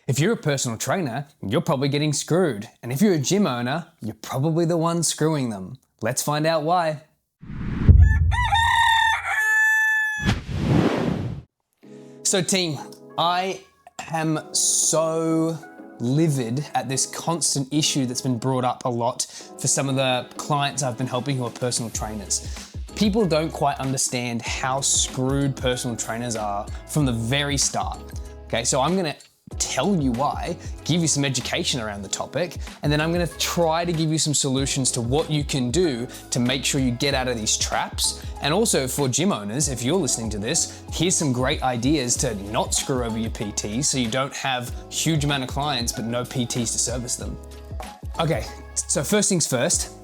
If you're a personal trainer, you're probably getting screwed. And if you're a gym owner, you're probably the one screwing them. Let's find out why. So team, I am so livid at this constant issue that's been brought up a lot for some of the clients I've been helping who are personal trainers. People don't quite understand how screwed personal trainers are from the very start. Okay, so I'm gonna tell you why, give you some education around the topic, and then I'm gonna try to give you some solutions to what you can do to make sure you get out of these traps. And also for gym owners, if you're listening to this, here's some great ideas to not screw over your PTs so you don't have huge amount of clients but no PTs to service them. Okay, so first things first,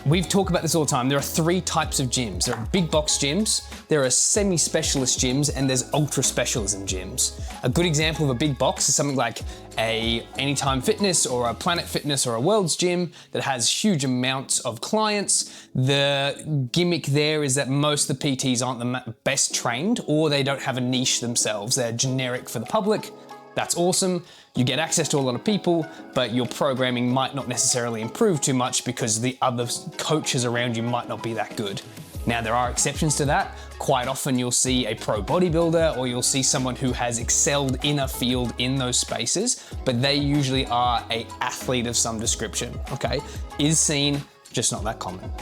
we've talked about this all the time. There are three types of gyms. There are big box gyms, there are semi-specialist gyms, and there's ultra specialism gyms. A good example of a big box is something like a Anytime Fitness or a Planet Fitness or a World's Gym that has huge amounts of clients. The gimmick there is that most of the PTs aren't the best trained, or they don't have a niche themselves. They're generic for the public. That's awesome. You get access to a lot of people, but your programming might not necessarily improve too much because the other coaches around you might not be that good. Now, there are exceptions to that. Quite often you'll see a pro bodybuilder or you'll see someone who has excelled in a field in those spaces, but they usually are an athlete of some description, okay? Is seen, just not that common.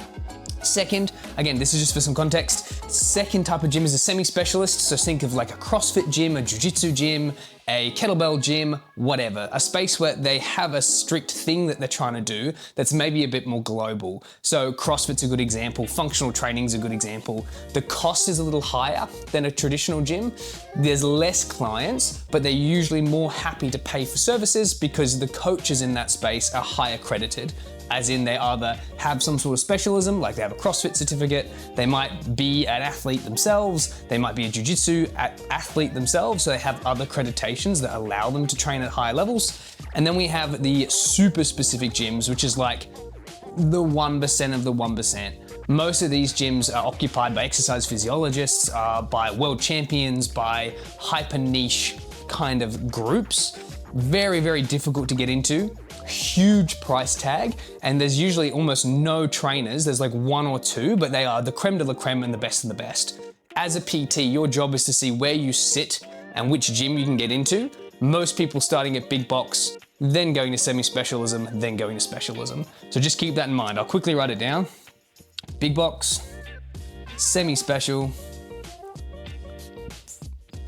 Second, again, this is just for some context, second type of gym is a semi-specialist, so think of like a CrossFit gym, a jiu-jitsu gym, a kettlebell gym, whatever. A space where they have a strict thing that they're trying to do that's maybe a bit more global. So CrossFit's a good example, functional training's a good example. The cost is a little higher than a traditional gym. There's less clients, but they're usually more happy to pay for services because the coaches in that space are high accredited. As in they either have some sort of specialism, like they have a CrossFit certificate, they might be an athlete themselves, they might be a jiu-jitsu athlete themselves, so they have other accreditations that allow them to train at higher levels. And then we have the super specific gyms, which is like the 1% of the 1%. Most of these gyms are occupied by exercise physiologists, by world champions, by hyper niche kind of groups. Very, very difficult to get into. Huge price tag, and there's usually almost no trainers. There's like one or two, but they are the creme de la creme and the best of the best. As a PT, your job is to see where you sit and which gym you can get into. Most people starting at big box, then going to semi-specialism, then going to specialism. So just keep that in mind. I'll quickly write it down. Big box, semi-special,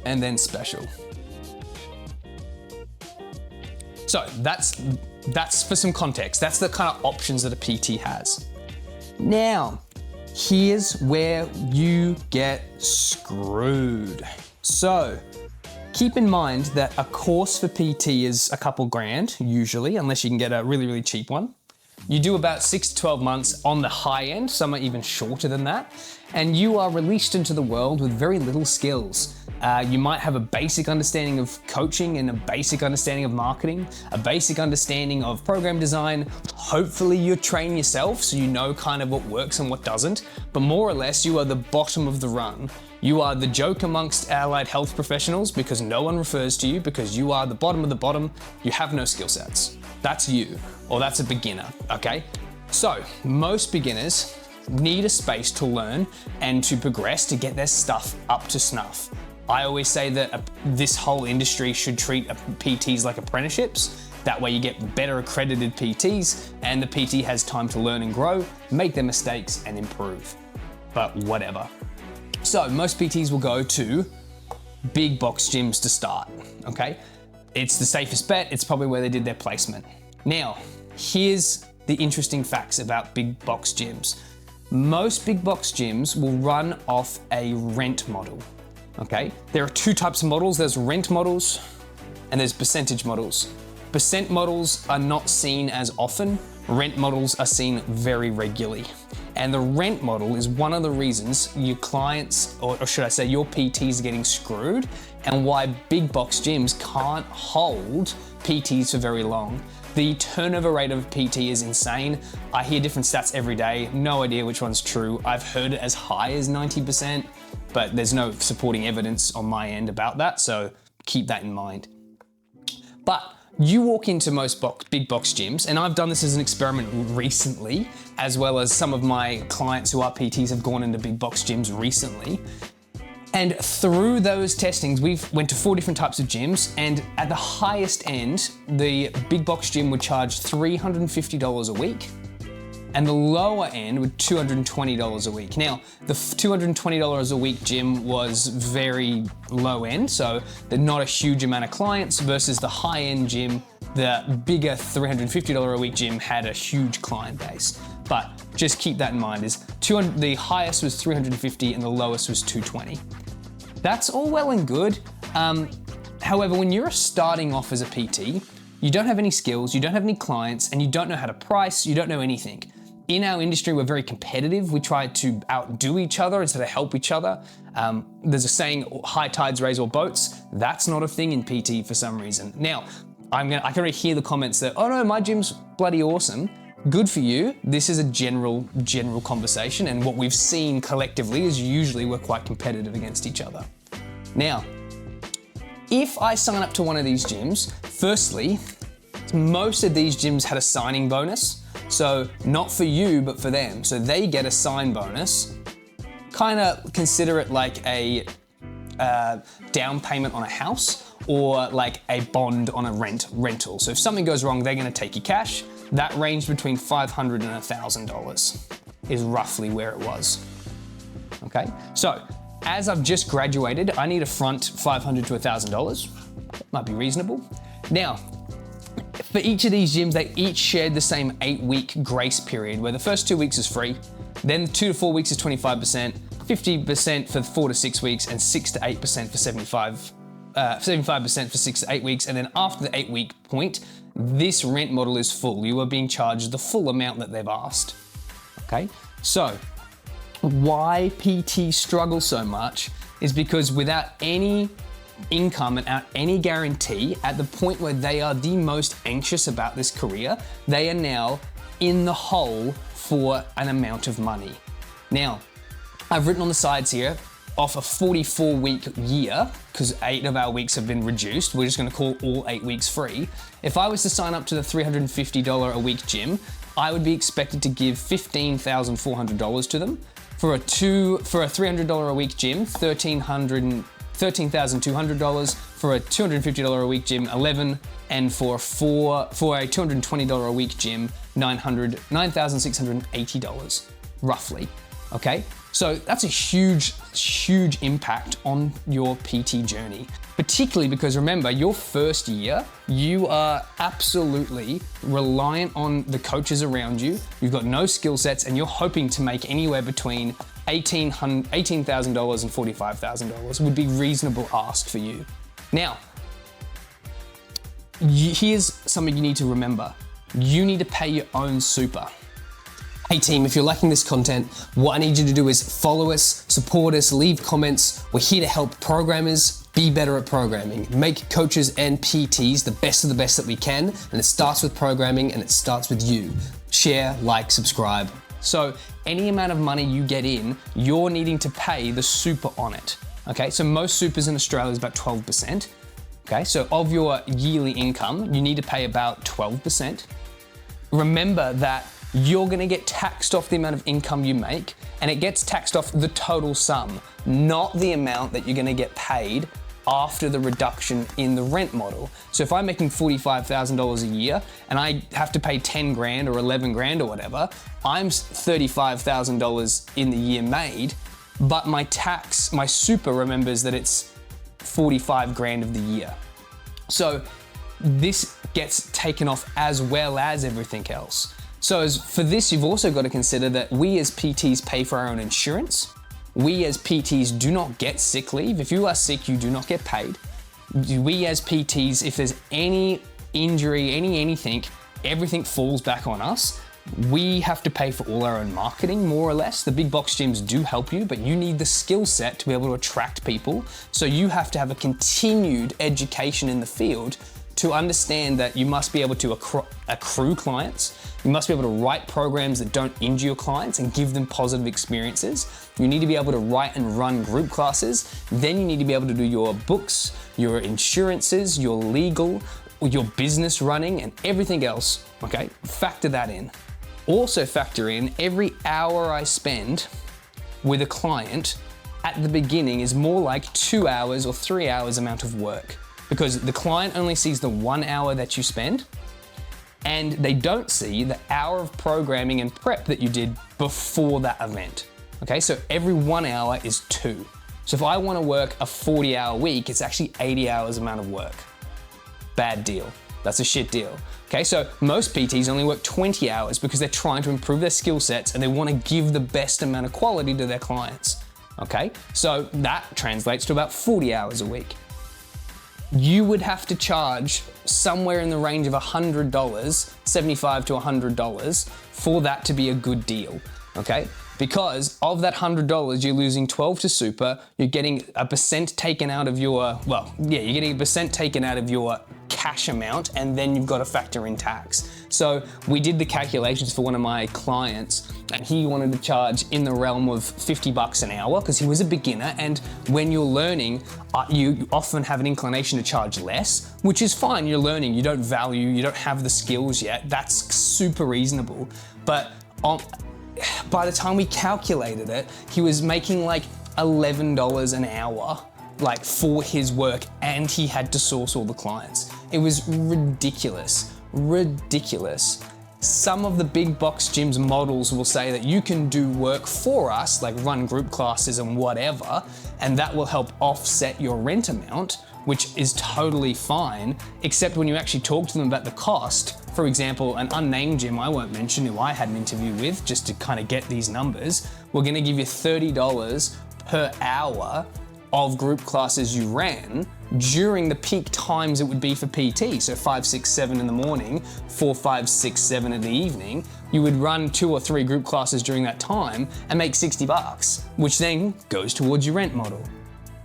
and then special. So that's for some context. That's the kind of options that a PT has. Now, here's where you get screwed. So, keep in mind that a course for PT is a couple grand, usually, unless you can get a really, really cheap one. You do about 6 to 12 months on the high end, some are even shorter than that, and you are released into the world with very little skills. You might have a basic understanding of coaching and a basic understanding of marketing, a basic understanding of program design. Hopefully you train yourself so you know kind of what works and what doesn't, but more or less you are the bottom of the run. You are the joke amongst allied health professionals because no one refers to you because you are the bottom of the bottom. You have no skill sets. That's you, or that's a beginner, okay? So most beginners need a space to learn and to progress to get their stuff up to snuff. I always say that this whole industry should treat PTs like apprenticeships. That way you get better accredited PTs and the PT has time to learn and grow, make their mistakes and improve. But whatever. So most PTs will go to big box gyms to start, okay? It's the safest bet. It's probably where they did their placement. Now, here's the interesting facts about big box gyms. Most big box gyms will run off a rent model. Okay, there are two types of models. There's rent models and there's percentage models. Percent models are not seen as often. Rent models are seen very regularly. And the rent model is one of the reasons your clients, or should I say your PTs are getting screwed, and why big box gyms can't hold PTs for very long. The turnover rate of PT is insane. I hear different stats every day. No idea which one's true. I've heard it as high as 90%, but there's no supporting evidence on my end about that, so keep that in mind. But you walk into most big box gyms, and I've done this as an experiment recently, as well as some of my clients who are PTs have gone into big box gyms recently. And through those testings, we've went to 4 different types of gyms, and at the highest end, the big box gym would charge $350 a week, and the lower end would $220 a week. Now, the $220 a week gym was very low end, so there's not a huge amount of clients, versus the high end gym, the bigger $350 a week gym had a huge client base. But just keep that in mind, the highest was 350 and the lowest was 220. That's all well and good. However, when you're starting off as a PT, you don't have any skills, you don't have any clients, and you don't know how to price, you don't know anything. In our industry, we're very competitive. We try to outdo each other instead of help each other. There's a saying, high tides raise all boats. That's not a thing in PT for some reason. Now, I can already hear the comments that, oh no, my gym's bloody awesome. Good for you. This is a general conversation, and what we've seen collectively is usually we're quite competitive against each other. Now, if I sign up to one of these gyms, firstly, most of these gyms had a signing bonus. So not for you, but for them. So they get a sign bonus. Kind of consider it like a down payment on a house, or like a bond on a rental. So if something goes wrong, they're gonna take your cash. That range between $500 and $1,000 is roughly where it was. Okay, so as I've just graduated, I need to front $500 to $1,000. Might be reasonable. Now, for each of these gyms, they each shared the same 8-week grace period, where the first 2 weeks is free, then 2 to 4 weeks is 25%, 50% for 4 to 6 weeks, and 6 to 8% for 75% for 6 to 8 weeks. And then after the 8-week point, this rent model is full. You are being charged the full amount that they've asked. Okay, so why PT struggle so much is because without any income and without any guarantee, at the point where they are the most anxious about this career, they are now in the hole for an amount of money. Now, I've written on the sides here, off a 44-week year, because 8 of our weeks have been reduced, we're just gonna call all 8 weeks free. If I was to sign up to the $350 a week gym, I would be expected to give $15,400 to them. For a $300 a week gym, $13,200. For a $250 a week gym, $11,000, and for a $220 a week gym, $9,680, roughly. Okay, so that's a huge impact on your PT journey, particularly because remember, your first year, you are absolutely reliant on the coaches around you. You've got no skill sets, and you're hoping to make anywhere between $18,000 and $45,000 would be reasonable ask for you. Now, here's something you need to remember. You need to pay your own super. Hey team, if you're liking this content, what I need you to do is follow us, support us, leave comments. We're here to help programmers be better at programming, make coaches and PTs the best of the best that we can, and it starts with programming and it starts with you. Share, like, subscribe. So any amount of money you get in, you're needing to pay the super on it. Okay, so most supers in Australia is about 12%. Okay, so of your yearly income, you need to pay about 12%. Remember that you're gonna get taxed off the amount of income you make, and it gets taxed off the total sum, not the amount that you're gonna get paid after the reduction in the rent model. So if I'm making $45,000 a year and I have to pay 10 grand or 11 grand or whatever, I'm $35,000 in the year made, but my super remembers that it's 45 grand of the year. So this gets taken off as well as everything else. So for this, you've also got to consider that we as PTs pay for our own insurance. We as PTs do not get sick leave. If you are sick, you do not get paid. We as PTs, if there's any injury, anything, everything falls back on us. We have to pay for all our own marketing, more or less. The big box gyms do help you, but you need the skill set to be able to attract people. So you have to have a continued education in the field to understand that you must be able to accrue clients. You must be able to write programs that don't injure your clients and give them positive experiences. You need to be able to write and run group classes. Then you need to be able to do your books, your insurances, your legal, your business running and everything else, okay? Factor that in. Also factor in every hour I spend with a client at the beginning is more like 2 hours or 3 hours amount of work, because the client only sees the 1 hour that you spend, and they don't see the hour of programming and prep that you did before that event. Okay, so every 1 hour is 2. So if I want to work a 40-hour week, it's actually 80 hours amount of work. Bad deal. That's a shit deal. Okay, so most PTs only work 20 hours because they're trying to improve their skill sets and they want to give the best amount of quality to their clients. Okay, so that translates to about 40 hours a week. You would have to charge somewhere in the range of $100, $75 to $100 for that to be a good deal, okay? Because of that $100, you're losing 12 to super, you're getting a percent taken out of your, you're getting a percent taken out of your cash amount, and then you've got to factor in tax. So we did the calculations for one of my clients, and he wanted to charge in the realm of $50 an hour because he was a beginner, and when you're learning, you often have an inclination to charge less, which is fine. You're learning, you don't have the skills yet. That's super reasonable. But by the time we calculated it, he was making like $11 an hour, like for his work, and he had to source all the clients. It was ridiculous, ridiculous. Some of the big box gyms models will say that you can do work for us, like run group classes and whatever, and that will help offset your rent amount, which is totally fine, except when you actually talk to them about the cost. For example, an unnamed gym I won't mention, who I had an interview with just to kind of get these numbers, we're gonna give you $30 per hour of group classes you ran during the peak times it would be for PT. So 5, 6, 7 in the morning, 4, 5, 6, 7 in the evening. You would run 2 or 3 group classes during that time and make $60, which then goes towards your rent model.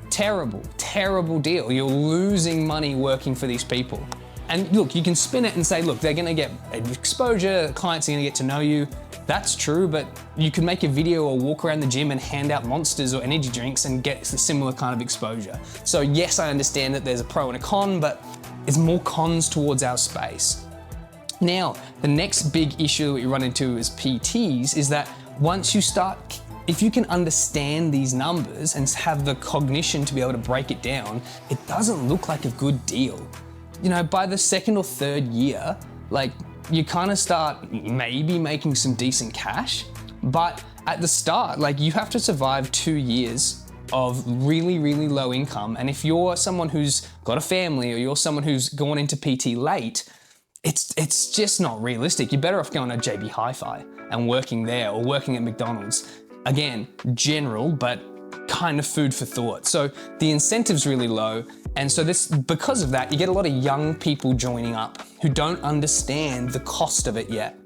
Terrible, terrible deal. You're losing money working for these people. And look, you can spin it and say, look, they're gonna get exposure, clients are gonna get to know you. That's true, but you can make a video or walk around the gym and hand out monsters or energy drinks and get a similar kind of exposure. So yes, I understand that there's a pro and a con, but it's more cons towards our space. Now, the next big issue that we run into as PTs is that once you start, if you can understand these numbers and have the cognition to be able to break it down, it doesn't look like a good deal. You know, by the 2nd or 3rd year, like, you kind of start maybe making some decent cash, but at the start, like, you have to survive 2 years of really, really low income. And if you're someone who's got a family or you're someone who's gone into PT late, it's just not realistic. You're better off going to JB Hi-Fi and working there or working at McDonald's. Again, general, but kind of food for thought. So the incentive's really low. And so because of that, you get a lot of young people joining up who don't understand the cost of it yet.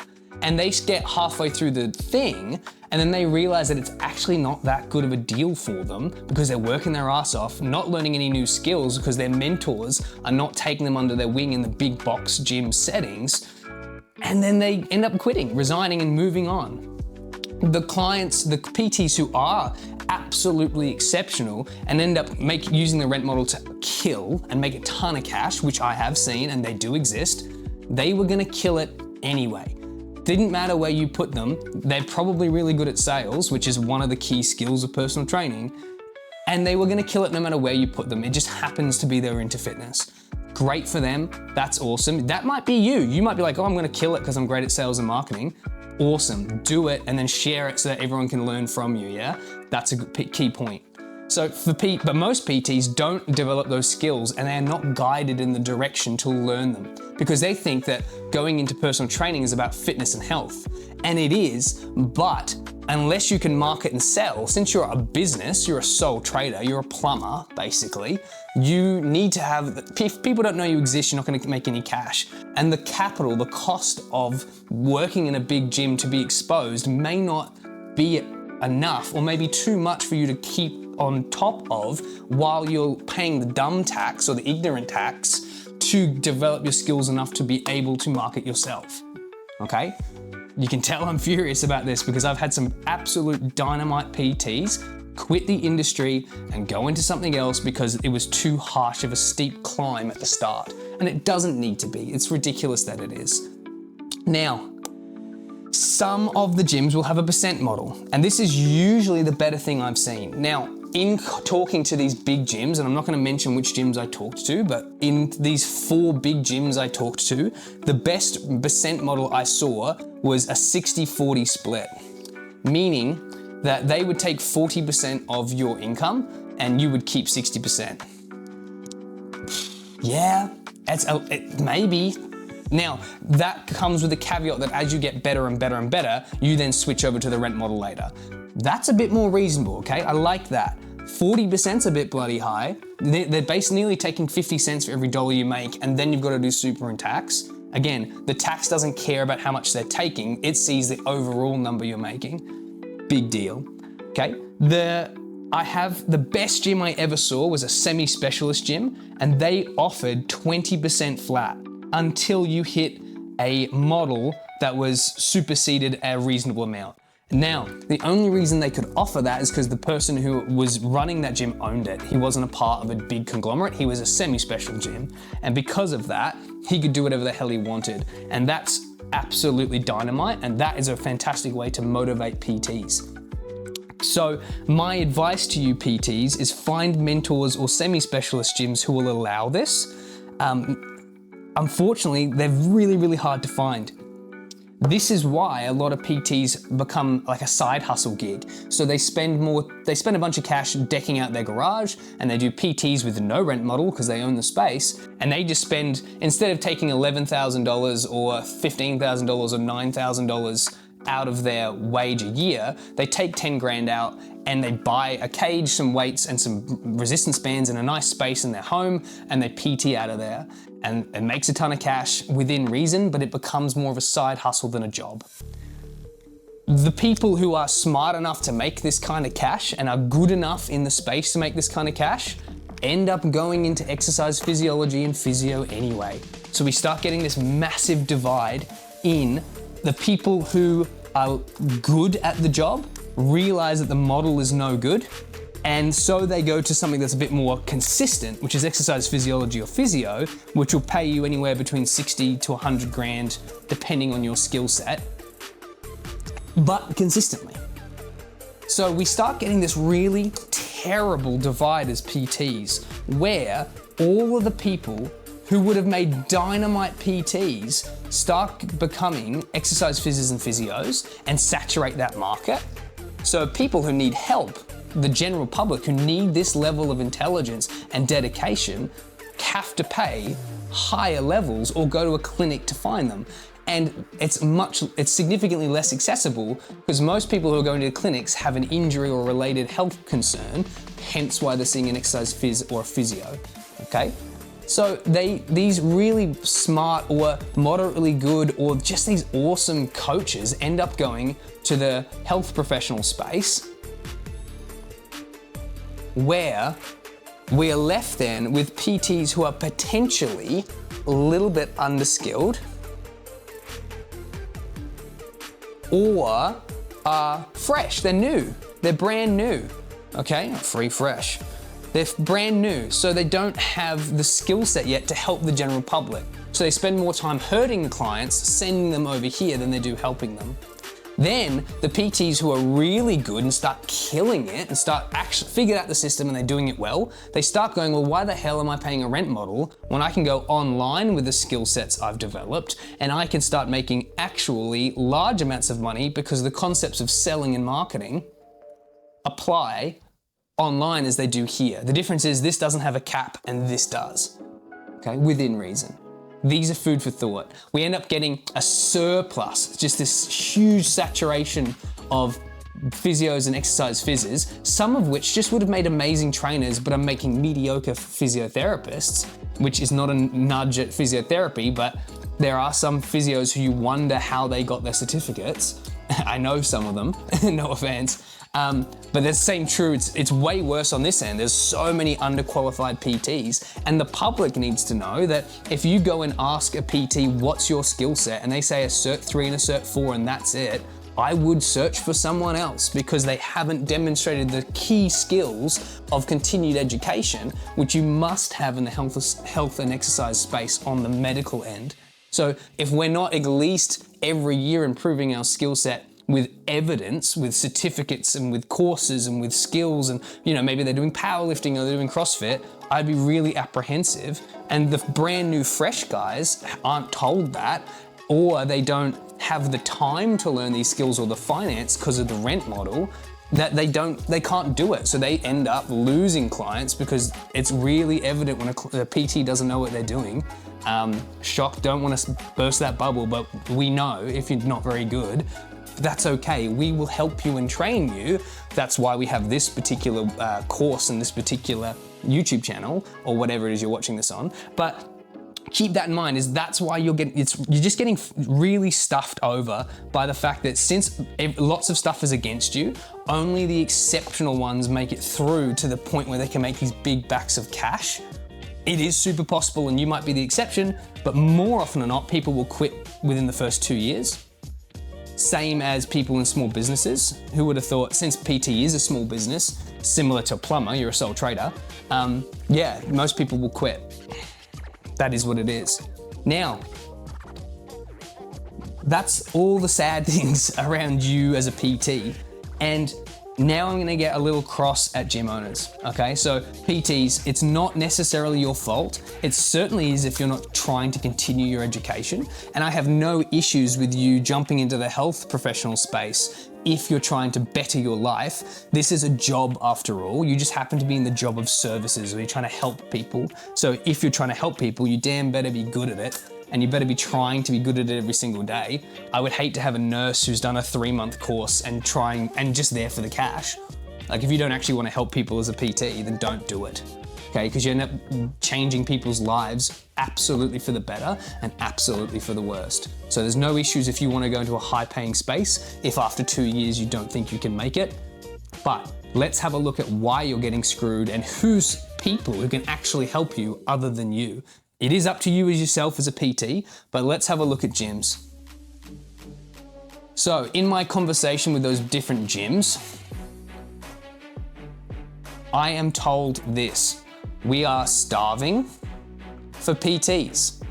And they get halfway through the thing, and then they realize that it's actually not that good of a deal for them because they're working their ass off, not learning any new skills because their mentors are not taking them under their wing in the big box gym settings. And then they end up quitting, resigning and moving on. The clients, the PTs who are absolutely exceptional and end up using the rent model to kill and make a ton of cash, which I have seen and they do exist, they were gonna kill it anyway. Didn't matter where you put them, they're probably really good at sales, which is one of the key skills of personal training, and they were gonna kill it no matter where you put them. It just happens to be they're into fitness. Great for them, that's awesome. That might be you. You might be like, oh, I'm gonna kill it because I'm great at sales and marketing. Awesome, do it and then share it so that everyone can learn from you, yeah? That's a key point. So but most PTs don't develop those skills and they're not guided in the direction to learn them because they think that going into personal training is about fitness and health. And it is, but unless you can market and sell, since you're a business, you're a sole trader, you're a plumber, basically, you need to have, if people don't know you exist, you're not gonna make any cash. And the capital, the cost of working in a big gym to be exposed may not be enough or maybe too much for you to keep on top of while you're paying the dumb tax or the ignorant tax to develop your skills enough to be able to market yourself, okay? You can tell I'm furious about this because I've had some absolute dynamite PTs quit the industry and go into something else because it was too harsh of a steep climb at the start. And it doesn't need to be. It's ridiculous that it is. Now, some of the gyms will have a percent model, and this is usually the better thing I've seen. Now, in talking to these big gyms, and I'm not going to mention which gyms I talked to, but in these 4 big gyms I talked to, the best percent model I saw was a 60-40 split, meaning that they would take 40% of your income and you would keep 60%. Yeah, maybe. Now, that comes with the caveat that as you get better and better and better, you then switch over to the rent model later. That's a bit more reasonable, okay? I like that. 40%'s a bit bloody high. They're basically nearly taking 50 cents for every dollar you make, and then you've got to do super and tax. Again, the tax doesn't care about how much they're taking, it sees the overall number you're making. Big deal, okay? The best gym I ever saw was a semi-specialist gym, and they offered 20% flat until you hit a model that was superseded a reasonable amount. Now, the only reason they could offer that is because the person who was running that gym owned it. He wasn't a part of a big conglomerate, he was a semi-special gym. And because of that, he could do whatever the hell he wanted. And that's absolutely dynamite, and that is a fantastic way to motivate PTs. So my advice to you PTs is find mentors or semi-specialist gyms who will allow this. Unfortunately, they're really, really hard to find. This is why a lot of PTs become like a side hustle gig. So they spend a bunch of cash decking out their garage, and they do PTs with no rent model because they own the space, and they just spend, instead of taking $11,000 or $15,000 or $9,000 out of their wage a year, they take 10 grand out and they buy a cage, some weights and some resistance bands in a nice space in their home, and they PT out of there. And it makes a ton of cash within reason, but it becomes more of a side hustle than a job. The people who are smart enough to make this kind of cash and are good enough in the space to make this kind of cash end up going into exercise physiology and physio anyway. So we start getting this massive divide in the people who are good at the job, realize that the model is no good, and so they go to something that's a bit more consistent, which is exercise physiology or physio, which will pay you anywhere between 60 to 100 grand, depending on your skill set, but consistently. So we start getting this really terrible divide as PTs, where all of the people who would have made dynamite PTs start becoming exercise physios and physios and saturate that market. So people who need help, the general public who need this level of intelligence and dedication, have to pay higher levels or go to a clinic to find them. And it's significantly less accessible because most people who are going to clinics have an injury or related health concern, hence why they're seeing an exercise phys or a physio, okay? So these really smart or moderately good or just these awesome coaches end up going to the health professional space, where we are left then with PTs who are potentially a little bit underskilled or are fresh, they're new, they're brand new, okay? Free fresh. They're brand new, so they don't have the skill set yet to help the general public. So they spend more time hurting the clients, sending them over here than they do helping them. Then the PTs who are really good and start killing it and start actually figure out the system and they're doing it well, they start going, well, why the hell am I paying a rent model when I can go online with the skill sets I've developed and I can start making actually large amounts of money because the concepts of selling and marketing apply online as they do here. The difference is this doesn't have a cap and this does, okay, within reason. These are food for thought. We end up getting a surplus, just this huge saturation of physios and exercise physios, some of which just would have made amazing trainers, but are making mediocre physiotherapists, which is not a nudge at physiotherapy, but there are some physios who you wonder how they got their certificates. I know some of them, no offense. But the same true, it's way worse on this end. There's so many underqualified PTs, and the public needs to know that if you go and ask a PT, what's your skill set? And they say a Cert 3 and a Cert 4 and that's it, I would search for someone else because they haven't demonstrated the key skills of continued education, which you must have in the health and exercise space on the medical end. So if we're not at least every year improving our skill set with evidence, with certificates and with courses and with skills, and maybe they're doing powerlifting or they're doing CrossFit, I'd be really apprehensive. And the brand new fresh guys aren't told that, or they don't have the time to learn these skills or the finance because of the rent model, that they can't do it. So they end up losing clients because it's really evident when a PT doesn't know what they're doing. Shock, don't want to burst that bubble, but we know if you're not very good, that's okay. We will help you and train you. That's why we have this particular course and this particular YouTube channel or whatever it is you're watching this on. But keep that in mind, is that's why you're just getting really stuffed over by the fact that since lots of stuff is against you, only the exceptional ones make it through to the point where they can make these big backs of cash. It is super possible and you might be the exception, but more often than not, people will quit within the first 2 years. Same as people in small businesses. Who would have thought, since PT is a small business, similar to a plumber, you're a sole trader, yeah, most people will quit. That is what it is. Now, that's all the sad things around you as a PT. And now I'm gonna get a little cross at gym owners, okay? So PTs, it's not necessarily your fault. It certainly is if you're not trying to continue your education. And I have no issues with you jumping into the health professional space if you're trying to better your life. This is a job after all. You just happen to be in the job of services or you're trying to help people. So if you're trying to help people, you damn better be good at it. And you better be trying to be good at it every single day. I would hate to have a nurse who's done a 3-month course and just there for the cash. Like if you don't actually want to help people as a PT, then don't do it. Okay, because you end up changing people's lives absolutely for the better and absolutely for the worst. So there's no issues if you want to go into a high paying space, if after 2 years you don't think you can make it. But let's have a look at why you're getting screwed and who's people who can actually help you other than you. It is up to you as yourself as a PT, but let's have a look at gyms. So in my conversation with those different gyms, I am told this: we are starving for PTs.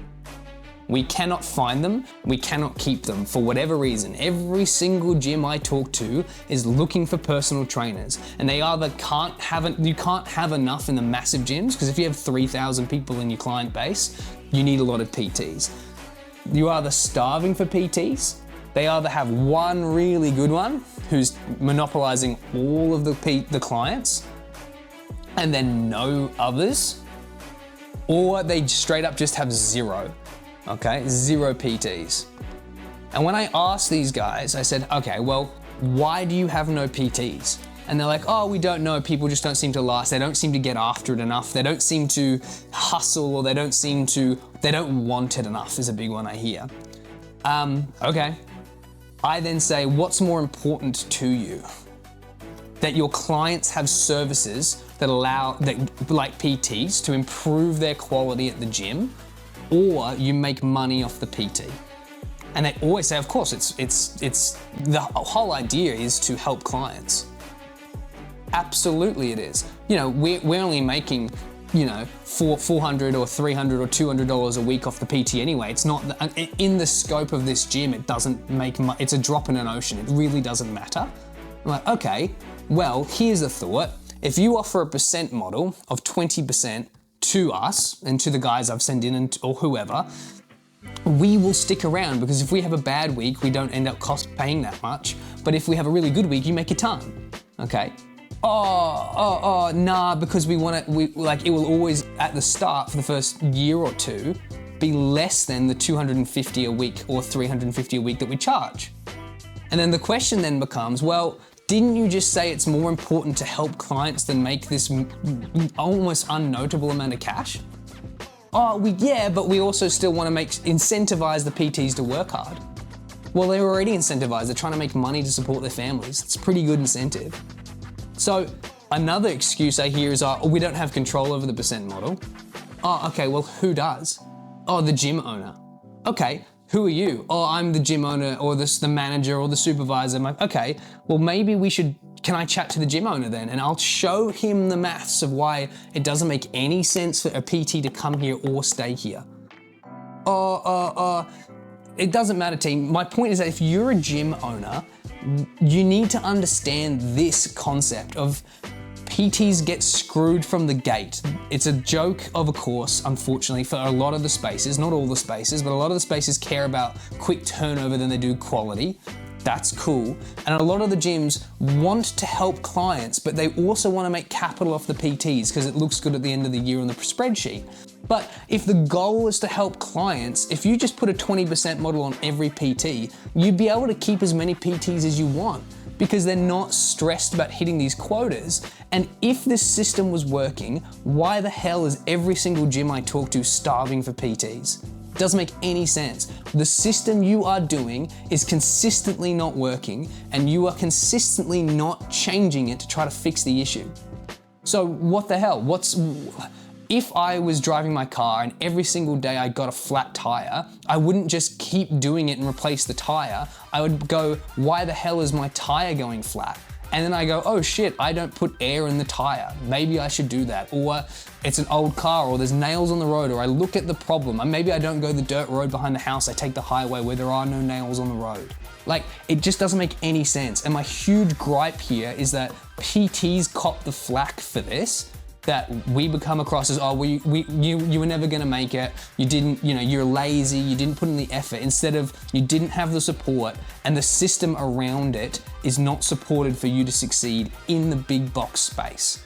We cannot find them, we cannot keep them for whatever reason. Every single gym I talk to is looking for personal trainers, and they either you can't have enough in the massive gyms, because if you have 3,000 people in your client base, you need a lot of PTs. You are either starving for PTs, they either have one really good one who's monopolizing all of the clients, and then no others, or they straight up just have zero. Okay, 0 PTs. And when I asked these guys, I said, okay, well, why do you have no PTs? And they're like, oh, we don't know, people just don't seem to last, they don't seem to get after it enough, they don't seem to hustle, or they don't want it enough is a big one I hear. Okay. I then say, what's more important to you? That your clients have services that like PTs, to improve their quality at the gym, or you make money off the PT. And they always say, of course, it's the whole idea is to help clients. Absolutely it is. We're only making, $400 or $300 or $200 a week off the PT anyway. It's not, in the scope of this gym, it doesn't make much, it's a drop in an ocean. It really doesn't matter. I'm like, okay, well, here's a thought. If you offer a percent model of 20%, to us and to the guys I've sent in or whoever, we will stick around, because if we have a bad week, we don't end up paying that much. But if we have a really good week, you make a ton. Okay. Nah, because it will always at the start for the first year or two be less than the $250 a week or $350 a week that we charge. And then the question then becomes, well, didn't you just say it's more important to help clients than make this almost unnotable amount of cash? Yeah, but we also still want to incentivize the PTs to work hard. Well, they're already incentivized. They're trying to make money to support their families. It's a pretty good incentive. So another excuse I hear is, we don't have control over the percent model. Okay, well, who does? The gym owner. Okay, Who are you? Oh, I'm the gym owner or the manager or the supervisor. I'm like, okay, well maybe can I chat to the gym owner then? And I'll show him the maths of why it doesn't make any sense for a PT to come here or stay here. It doesn't matter, team. My point is that if you're a gym owner, you need to understand this concept of PTs get screwed from the gate. It's a joke of a course, unfortunately, for a lot of the spaces, not all the spaces, but a lot of the spaces care about quick turnover than they do quality. That's cool. And a lot of the gyms want to help clients, but they also want to make capital off the PTs because it looks good at the end of the year on the spreadsheet. But if the goal is to help clients, if you just put a 20% model on every PT, you'd be able to keep as many PTs as you want because they're not stressed about hitting these quotas. And if this system was working, why the hell is every single gym I talk to starving for PTs? It doesn't make any sense. The system you are doing is consistently not working and you are consistently not changing it to try to fix the issue. So what the hell? If I was driving my car and every single day I got a flat tire, I wouldn't just keep doing it and replace the tire. I would go, why the hell is my tire going flat? And then I go, oh shit, I don't put air in the tire. Maybe I should do that. Or it's an old car, or there's nails on the road, or I look at the problem. And maybe I don't go the dirt road behind the house, I take the highway where there are no nails on the road. Like, it just doesn't make any sense. And my huge gripe here is that PTs cop the flack for this, that we become across as, oh, you were never gonna make it, you didn't, you're lazy, you didn't put in the effort, instead of you didn't have the support and the system around it is not supported for you to succeed in the big box space.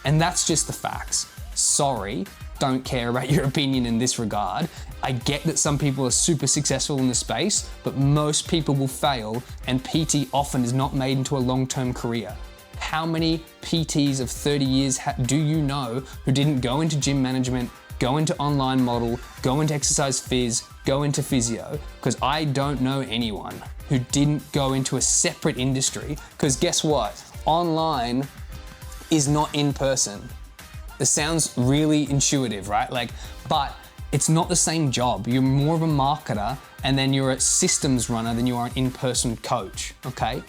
And that's just the facts. Sorry, don't care about your opinion in this regard. I get that some people are super successful in the space, but most people will fail, and PT often is not made into a long-term career. How many PTs of 30 years do you know who didn't go into gym management, go into online model, go into exercise phys, go into physio? Because I don't know anyone who didn't go into a separate industry, because guess what? Online is not in person. This sounds really intuitive, right? But it's not the same job. You're more of a marketer and then you're a systems runner than you are an in-person coach, okay?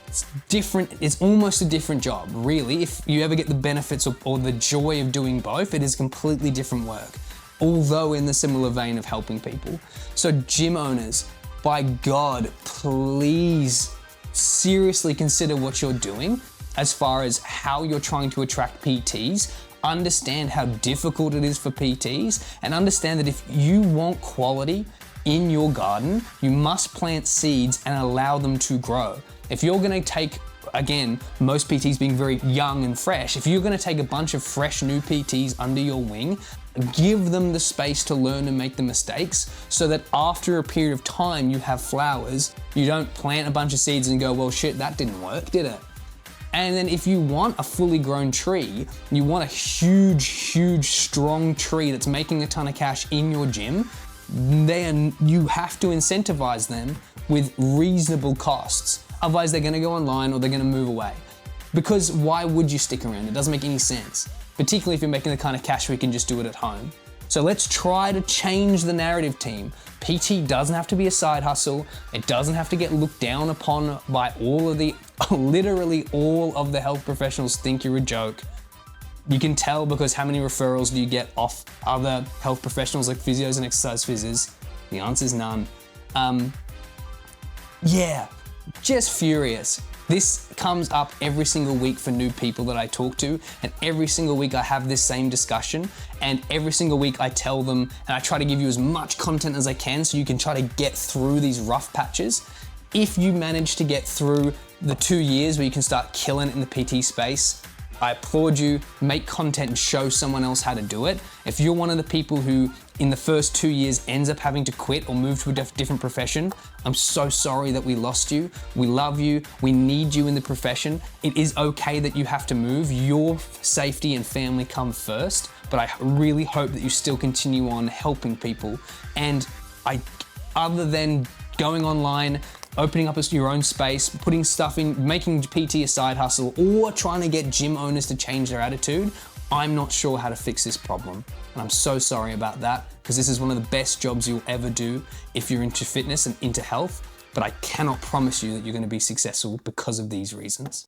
It's different, it's almost a different job, really. If you ever get the benefits or the joy of doing both, it is completely different work, although in the similar vein of helping people. So gym owners, by God, please seriously consider what you're doing as far as how you're trying to attract PTs. Understand how difficult it is for PTs, and understand that if you want quality in your garden, you must plant seeds and allow them to grow. If you're gonna take, again, most PTs being very young and fresh, if you're gonna take a bunch of fresh new PTs under your wing, give them the space to learn and make the mistakes so that after a period of time you have flowers. You don't plant a bunch of seeds and go, well shit, that didn't work, did it? And then if you want a fully grown tree, you want a huge, strong tree that's making a ton of cash in your gym, then you have to incentivize them with reasonable costs. Otherwise they're gonna go online or they're gonna move away. Because why would you stick around? It doesn't make any sense. Particularly if you're making the kind of cash where you can just do it at home. So let's try to change the narrative, team. PT doesn't have to be a side hustle. It doesn't have to get looked down upon by literally all of the health professionals think you're a joke. You can tell because how many referrals do you get off other health professionals like physios and exercise physios? The answer is none. Yeah, just furious. This comes up every single week for new people that I talk to, and every single week I have this same discussion, and every single week I tell them, and I try to give you as much content as I can so you can try to get through these rough patches. If you manage to get through the 2 years where you can start killing it in the PT space, I applaud you. Make content and show someone else how to do it. If you're one of the people who in the first 2 years ends up having to quit or move to a different profession, I'm so sorry that we lost you. We love you. We need you in the profession. It is okay that you have to move. Your safety and family come first, but I really hope that you still continue on helping people. And other than going online, opening up your own space, putting stuff in, making PT a side hustle, or trying to get gym owners to change their attitude, I'm not sure how to fix this problem, and I'm so sorry about that, because this is one of the best jobs you'll ever do if you're into fitness and into health, but I cannot promise you that you're going to be successful because of these reasons.